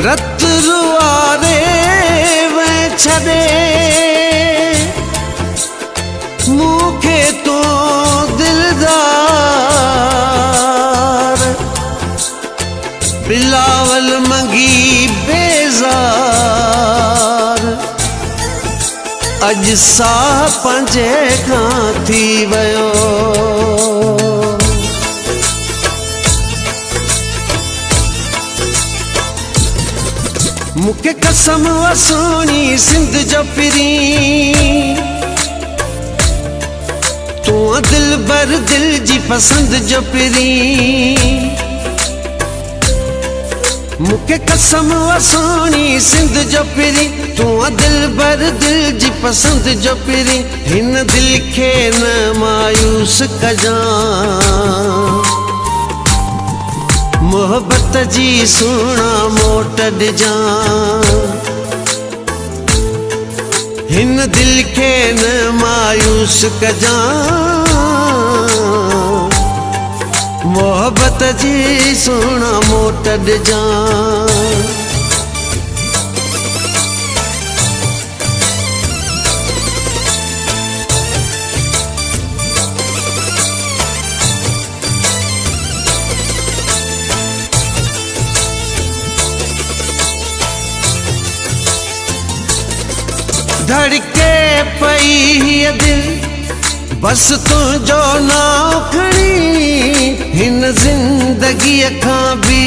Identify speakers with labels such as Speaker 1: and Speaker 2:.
Speaker 1: रत रुआरे वे छदे मूंखे तो दिलदार बिलावल मंगी बेजार अज साह पंजे खां थी वयो मुखे कसम वसोनी सिंध जो पिरी तू दिल बर दिल जी पसंद जो पिरी मुखे कसम वसोनी सिंध जो पिरी तू दिल बर दिल जी पसंद जो पिरी हिन दिल खे न मायूस कजां मोहब्बत जी सुना मोट ॾिजां हिन दिल खे न मायूस कजां मोहब्बत जी सुना मोट ॾिजां धड़के पई हिय दिल बस तुझो नाम खणी हिन जिंदगी खां भी